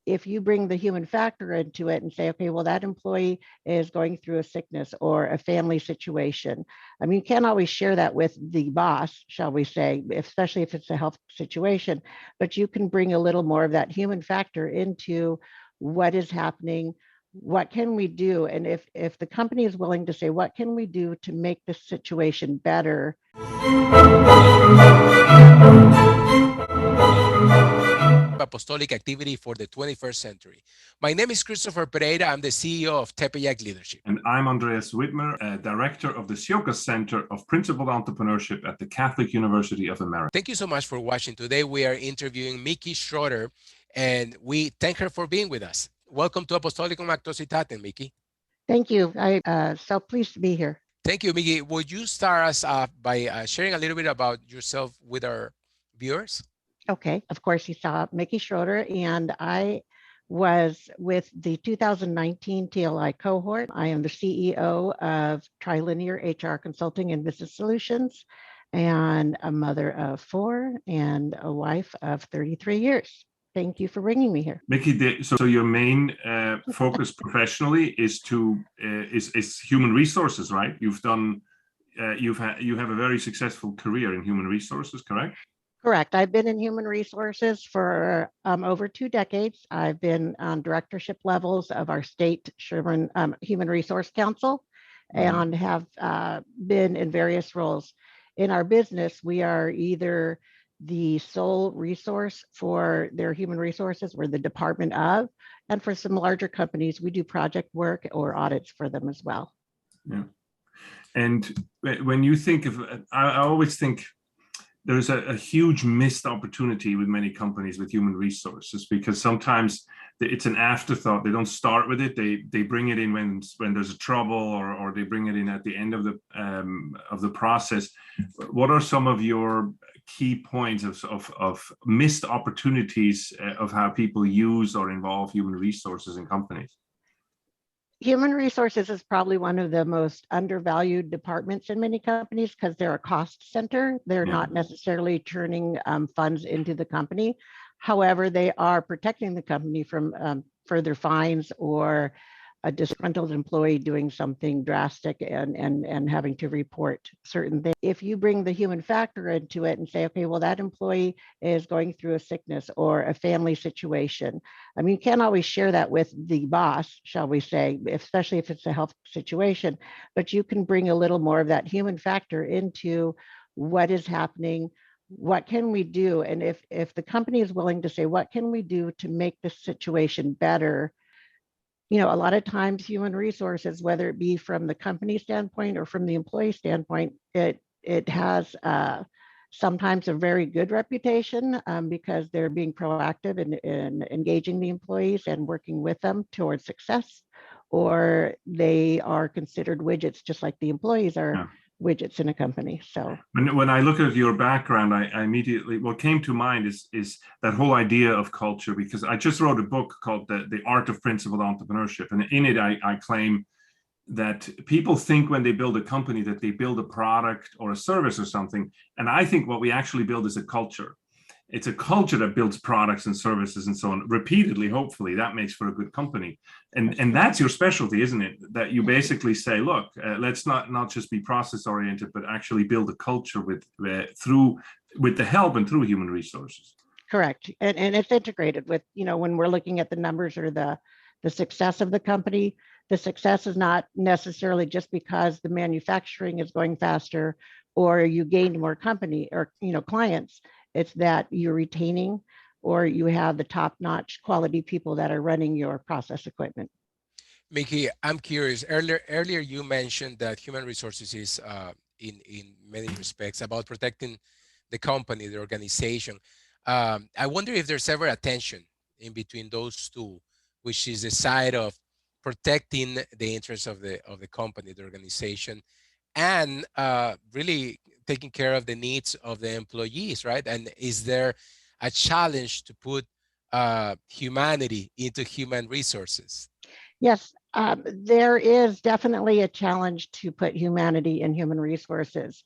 if you bring the human factor into it and say, okay, well, that employee is going through a sickness or a family situation. I mean, you can't always share that with the boss, shall we say, especially if it's a health situation, but you can bring a little more of that human factor into what is happening. What can we do? And if the company is willing to say, what can we do to make this situation better? Apostolic activity for the 21st century. My name is Christopher Pereira. I'm the CEO of Tepeyac Leadership. And I'm Andreas Widmer, Director of the Sioka Center of Principled Entrepreneurship at the Catholic University of America. Thank you so much for watching. Today we are interviewing Micki Schroeder, and we thank her for being with us. Welcome to Apostolicam Actuositatem, Micki. Thank you. I'm so pleased to be here. Thank you, Micki. Would you start us off by sharing a little bit about yourself with our viewers? Okay, of course, you saw Micki Schroeder, and I was with the 2019 TLI cohort. I am the CEO of Trilinear HR Consulting and Business Solutions, and a mother of 4 and a wife of 33 years. Thank you for bringing me here. Micki, so your main focus professionally is human resources, right? You have a very successful career in human resources, correct? Correct. I've been in human resources for over 2 decades. I've been on directorship levels of our state Human Resource Council, and have been in various roles. In our business, we are either the sole resource for their human resources, we're the department of, and for some larger companies, we do project work or audits for them as well. Yeah. And when you think of, I always think, there's a huge missed opportunity with many companies with human resources, because sometimes it's an afterthought. They don't start with it. They bring it in when there's a trouble, or they bring it in at the end of the process. What are some of your key points of missed opportunities of how people use or involve human resources in companies? Human resources is probably one of the most undervalued departments in many companies because they're a cost center. They're not necessarily turning funds into the company. However, they are protecting the company from further fines or a disgruntled employee doing something drastic and having to report certain things. If you bring the human factor into it and say, okay, well, that employee is going through a sickness or a family situation. I mean, you can't always share that with the boss, shall we say, especially if it's a health situation, but you can bring a little more of that human factor into what is happening. What can we do? And if the company is willing to say, what can we do to make this situation better? You know, a lot of times human resources, whether it be from the company standpoint or from the employee standpoint, it has sometimes a very good reputation because they're being proactive in engaging the employees and working with them towards success, or they are considered widgets just like the employees are widgets in a company. So when I look at your background, I immediately, what came to mind is that whole idea of culture, because I just wrote a book called The Art of Principled Entrepreneurship. And in it, I claim that people think when they build a company that they build a product or a service or something. And I think what we actually build is a culture. It's a culture that builds products and services and so on repeatedly. Hopefully that makes for a good company. And that's your specialty, isn't it? That you basically say, look, let's not just be process oriented, but actually build a culture with the help and through human resources. Correct. And it's integrated with, you know, when we're looking at the numbers or the success of the company, the success is not necessarily just because the manufacturing is going faster or you gained more company or, you know, clients. It's that you're retaining or you have the top-notch quality people that are running your process equipment. Micki, I'm curious. Earlier you mentioned that human resources is in many respects about protecting the company, the organization. I wonder if there's ever a tension in between those two, which is the side of protecting the interests of the company, the organization, and really taking care of the needs of the employees, right? And is there a challenge to put humanity into human resources? Yes, there is definitely a challenge to put humanity in human resources.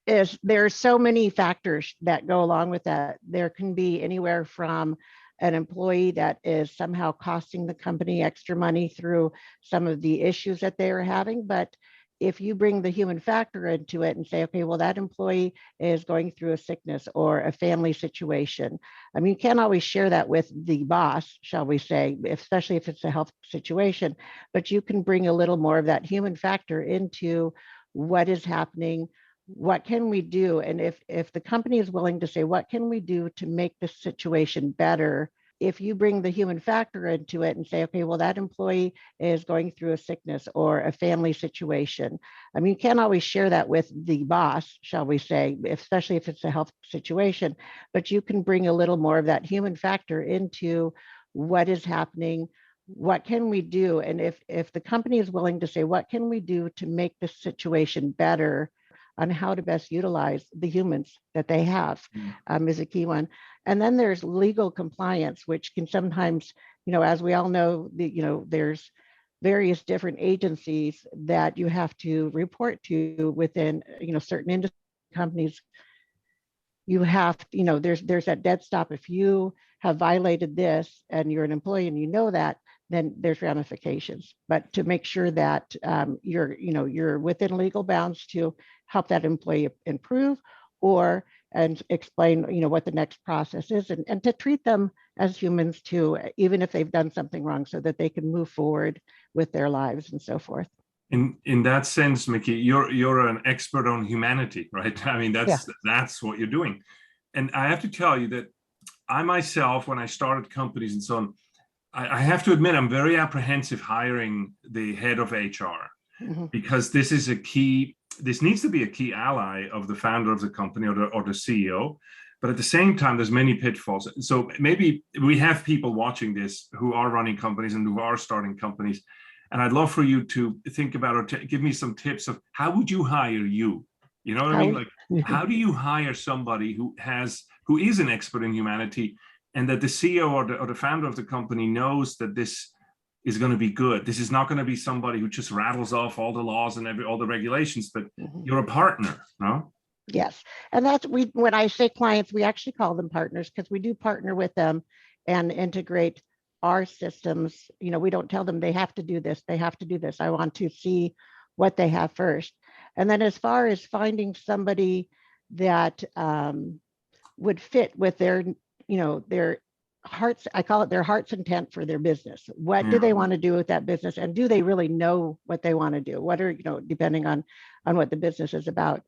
There are so many factors that go along with that. There can be anywhere from an employee that is somehow costing the company extra money through some of the issues that they are having. But if you bring the human factor into it and say, okay, well, that employee is going through a sickness or a family situation. I mean, you can't always share that with the boss, shall we say, especially if it's a health situation, but you can bring a little more of that human factor into what is happening. What can we do? And if the company is willing to say, what can we do to make this situation better? If you bring the human factor into it and say, okay, well, that employee is going through a sickness or a family situation. I mean, you can't always share that with the boss, shall we say, especially if it's a health situation, but you can bring a little more of that human factor into what is happening. What can we do? And if the company is willing to say, what can we do to make this situation better, on how to best utilize the humans that they have, is a key one. And then there's legal compliance, which can sometimes, as we all know, there's various different agencies that you have to report to within, certain industry companies. You have, there's that dead stop. If you have violated this and you're an employee and you know that, then there's ramifications. But to make sure that you're within legal bounds to help that employee improve, and explain what the next process is, and to treat them as humans too, even if they've done something wrong, so that they can move forward with their lives and so forth. In that sense, Micki, you're an expert on humanity, right? I mean, that's what you're doing. And I have to tell you that I myself, when I started companies and so on, I have to admit I'm very apprehensive hiring the head of HR, because this needs to be a key ally of the founder of the company or the CEO. But at the same time, there's many pitfalls. So maybe we have people watching this who are running companies and who are starting companies. And I'd love for you to think about, or to give me some tips of how would you hire you? You know what I mean? Like, how do you hire somebody who is an expert in humanity, and that the CEO or the founder of the company knows that this is going to be good? This is not going to be somebody who just rattles off all the laws and all the regulations, but you're a partner, no? Yes. And when I say clients, we actually call them partners, because we do partner with them and integrate our systems. We don't tell them they have to do this, they have to do this. I want to see what they have first. And then as far as finding somebody that would fit with their hearts, I call it their heart's intent for their business. What do they want to do with that business? And do they really know what they want to do? What are, depending on what the business is about.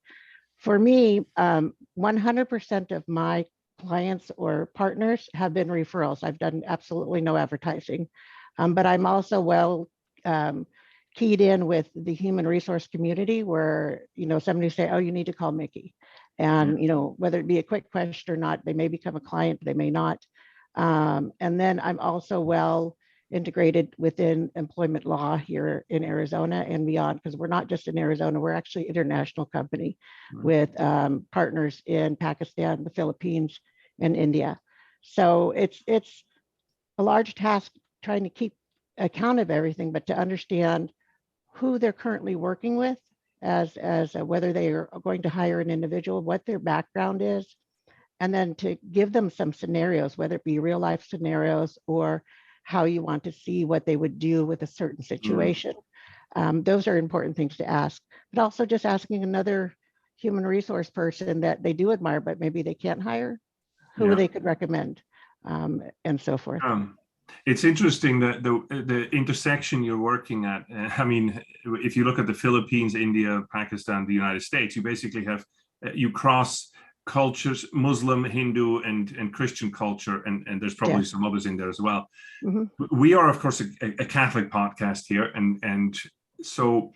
For me, 100% of my clients or partners have been referrals. I've done absolutely no advertising, but I'm also well keyed in with the human resource community, where, somebody say, oh, you need to call Micki. And, whether it be a quick question or not, they may become a client, they may not. And then I'm also well integrated within employment law here in Arizona and beyond, because we're not just in Arizona, we're actually an international company with partners in Pakistan, the Philippines, and India. So it's a large task trying to keep account of everything, but to understand who they're currently working with, as whether they are going to hire an individual, what their background is, and then to give them some scenarios, whether it be real life scenarios or how you want to see what they would do with a certain situation. Those are important things to ask, but also just asking another human resource person that they do admire, but maybe they can't hire, who they could recommend, and so forth. It's interesting that the intersection you're working at, I mean, if you look at the Philippines, India, Pakistan, the United States, you basically have, you cross cultures, Muslim, Hindu, and Christian culture, and there's probably some others in there as well. We are, of course, a Catholic podcast here, and so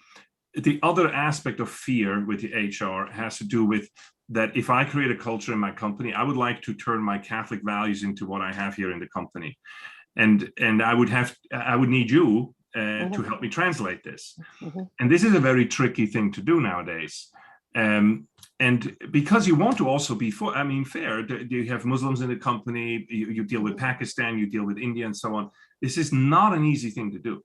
the other aspect of fear with the HR has to do with that if I create a culture in my company, I would like to turn my Catholic values into what I have here in the company. And I would need you to help me translate this. And this is a very tricky thing to do nowadays. And because you want to also be fair, you have Muslims in the company, you deal with Pakistan, you deal with India and so on. This is not an easy thing to do.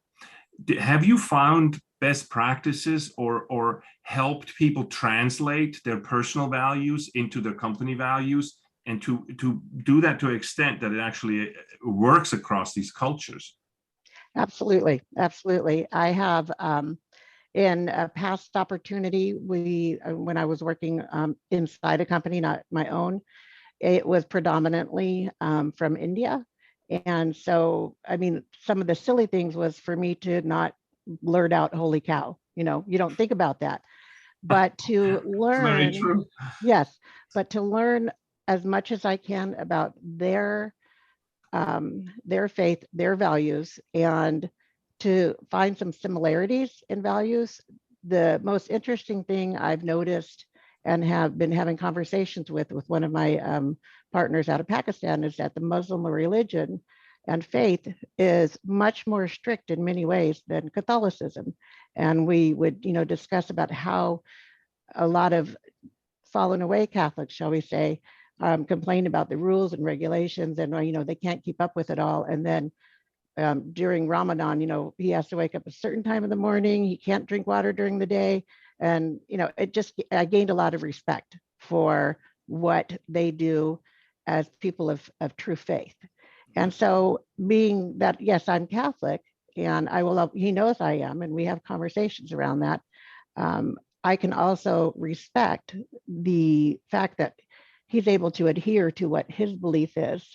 Have you found best practices or helped people translate their personal values into their company values and to do that to an extent that it actually works across these cultures. Absolutely, absolutely. I have in a past opportunity, when I was working inside a company, not my own, it was predominantly from India. And so, I mean, some of the silly things was for me to not blurt out "holy cow." You know, you don't think about that, but to Very learn, true. yes, but to learn as much as I can about their faith, their values, and to find some similarities in values. The most interesting thing I've noticed and have been having conversations with one of my partners out of Pakistan is that the Muslim religion and faith is much more strict in many ways than Catholicism. And we would, discuss about how a lot of fallen away Catholics, shall we say, complain about the rules and regulations, and they can't keep up with it all. And then during Ramadan, he has to wake up a certain time in the morning. He can't drink water during the day, and I gained a lot of respect for what they do as people of true faith. And so, being that, yes, I'm Catholic, and he knows I am, and we have conversations around that. I can also respect the fact that he's able to adhere to what his belief is,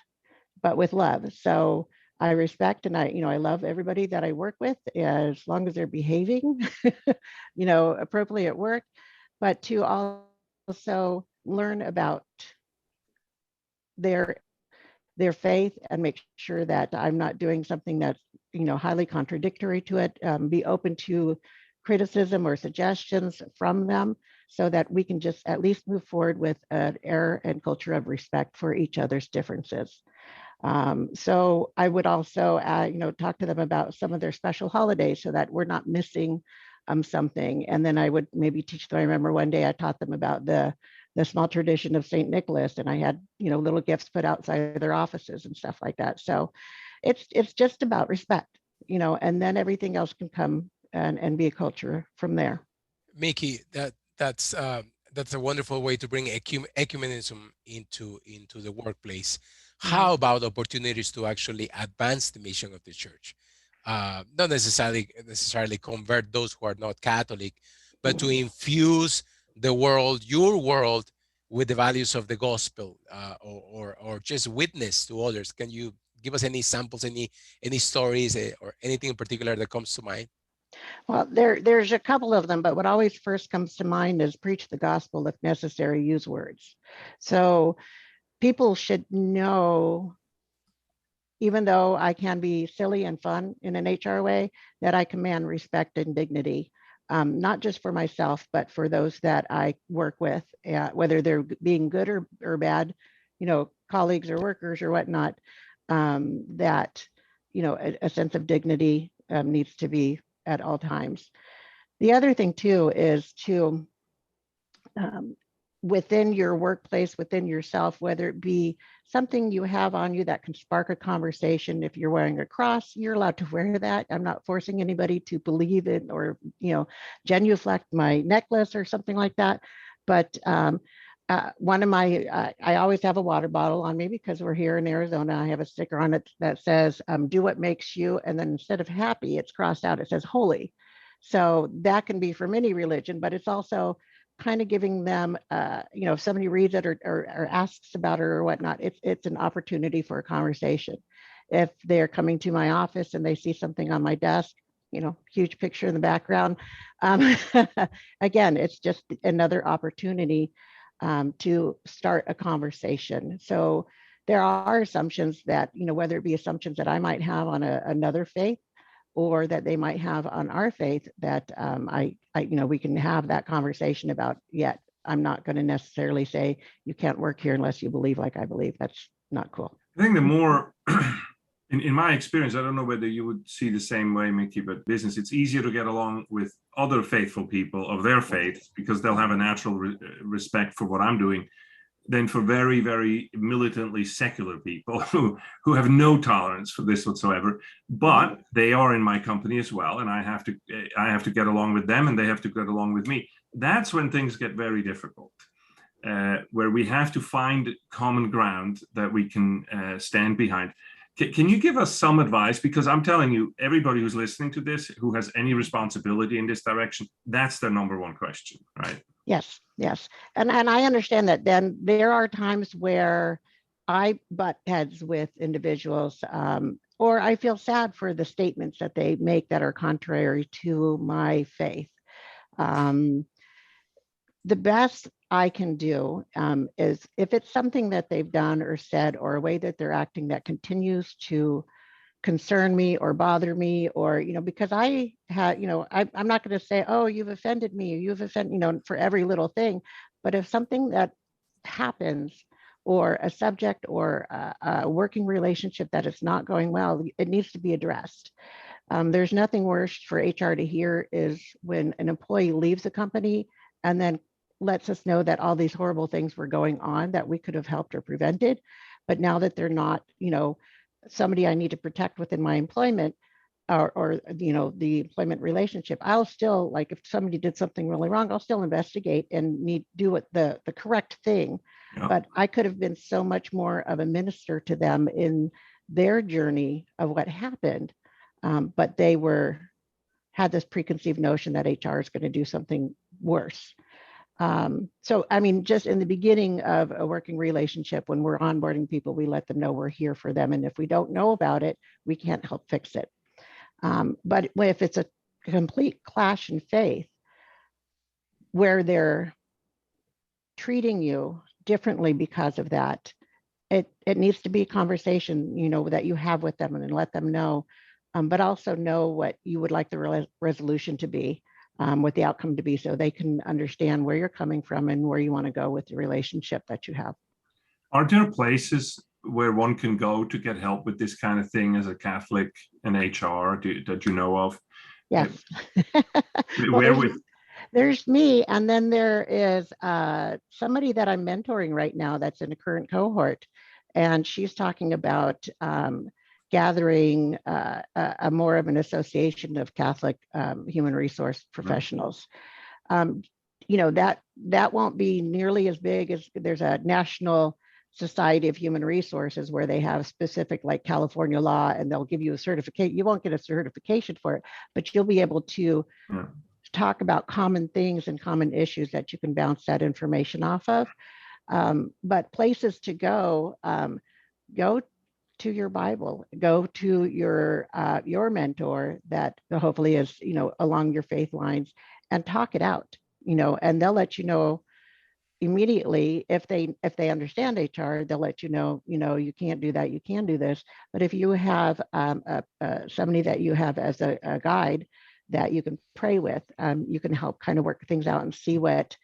but with love. So I respect and I love everybody that I work with as long as they're behaving, appropriately at work, but to also learn about their faith and make sure that I'm not doing something that's, highly contradictory to it, be open to criticism or suggestions from them so that we can just at least move forward with an air and culture of respect for each other's differences. So I would also, talk to them about some of their special holidays so that we're not missing something. And then I would maybe teach them. I remember one day I taught them about the small tradition of St. Nicholas, and I had, little gifts put outside their offices and stuff like that. So it's just about respect, and then everything else can come and be a culture from there. Micki, that's a wonderful way to bring ecumenism into the workplace. How about opportunities to actually advance the mission of the church? Not necessarily convert those who are not Catholic, but to infuse your world, with the values of the gospel, or just witness to others. Can you give us any samples, any stories, or anything in particular that comes to mind? Well, there's a couple of them, but what always first comes to mind is preach the gospel, if necessary, use words. So people should know, even though I can be silly and fun in an HR way, that I command respect and dignity, not just for myself, but for those that I work with, whether they're being good or bad, colleagues or workers or whatnot, that, a sense of dignity needs to be at all times. The other thing too is to, within your workplace, within yourself, whether it be something you have on you that can spark a conversation. If you're wearing a cross, you're allowed to wear that. I'm not forcing anybody to believe it or, genuflect my necklace or something like that. But one of my, I always have a water bottle on me because we're here in Arizona. I have a sticker on it that says, do what makes you. And then instead of happy, it's crossed out. It says holy. So that can be from any religion, but it's also kind of giving them, if somebody reads it or asks about it or whatnot, it's an opportunity for a conversation. If they're coming to my office and they see something on my desk, huge picture in the background, again, it's just another opportunity to start a conversation. So there are assumptions that, whether it be assumptions that I might have on another faith or that they might have on our faith, that we can have that conversation about. Yet I'm not going to necessarily say you can't work here unless you believe like I believe. That's not cool. I think the more, in my experience, I don't know whether you would see the same way, Micki, but business, it's easier to get along with other faithful people of their faith because they'll have a natural respect for what I'm doing, than for very, very militantly secular people who have no tolerance for this whatsoever. But they are in my company as well, and I have to get along with them, and they have to get along with me. That's when things get very difficult. where we have to find common ground that we can stand behind. Can you give us some advice? Because I'm telling you, everybody who's listening to this, who has any responsibility in this direction, that's their number one question, right? Yes, yes. And I understand that. Then there are times where I butt heads with individuals, or I feel sad for the statements that they make that are contrary to my faith. The best I can do is, if it's something that they've done or said, or a way that they're acting that continues to concern me or bother me, or, because I had, I'm not going to say, oh, you've offended me, you've offended, for every little thing. But if something that happens, or a subject or a working relationship that is not going well, it needs to be addressed. There's nothing worse for HR to hear is when an employee leaves a company and then lets us know that all these horrible things were going on that we could have helped or prevented. But now that they're not, somebody I need to protect within my employment, or the employment relationship, I'll still, like, if somebody did something really wrong, I'll still investigate and do it the correct thing. Yeah. But I could have been so much more of a minister to them in their journey of what happened. But they had this preconceived notion that HR is going to do something worse. So, I mean, just in the beginning of a working relationship, when we're onboarding people, we let them know we're here for them. And if we don't know about it, we can't help fix it. But if it's a complete clash in faith, where they're treating you differently because of that, it needs to be a conversation, that you have with them, and let them know, but also know what you would like the resolution to be. What the outcome to be, so they can understand where you're coming from and where you want to go with the relationship that you have. Are there places where one can go to get help with this kind of thing as a Catholic in HR that you know of? Yes. There's me, and then there is somebody that I'm mentoring right now that's in a current cohort, and she's talking about gathering a more of an association of Catholic human resource professionals. That won't be nearly as big as, there's a National Society of Human Resources where they have specific, like, California law, and they'll give you a certificate. You won't get a certification for it, but you'll be able to talk about common things and common issues that you can bounce that information off of. But places to go to your Bible, go to your mentor that hopefully is, along your faith lines, and talk it out, and they'll let you know immediately. If they understand HR, they'll let you know, you can't do that, you can do this. But if you have somebody that you have as a guide that you can pray with, you can help kind of work things out and see what,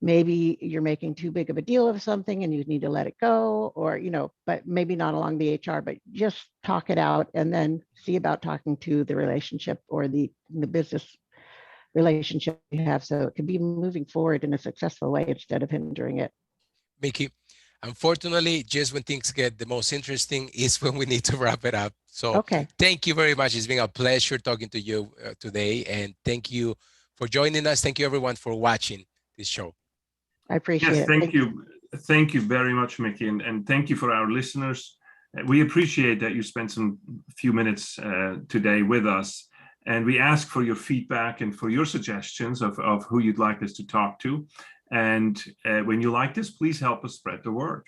maybe you're making too big of a deal of something and you need to let it go, or, but maybe not along the HR, but just talk it out, and then see about talking to the relationship or the business relationship you have, so it can be moving forward in a successful way instead of hindering it. Micki, unfortunately, just when things get the most interesting is when we need to wrap it up. So okay. Thank you very much. It's been a pleasure talking to you today, and thank you for joining us. Thank you everyone for watching this show. I appreciate it. Thank you. Thank you very much, Micki, and thank you for our listeners. We appreciate that you spent some few minutes today with us, and we ask for your feedback and for your suggestions of who you'd like us to talk to. And when you like this, please help us spread the word.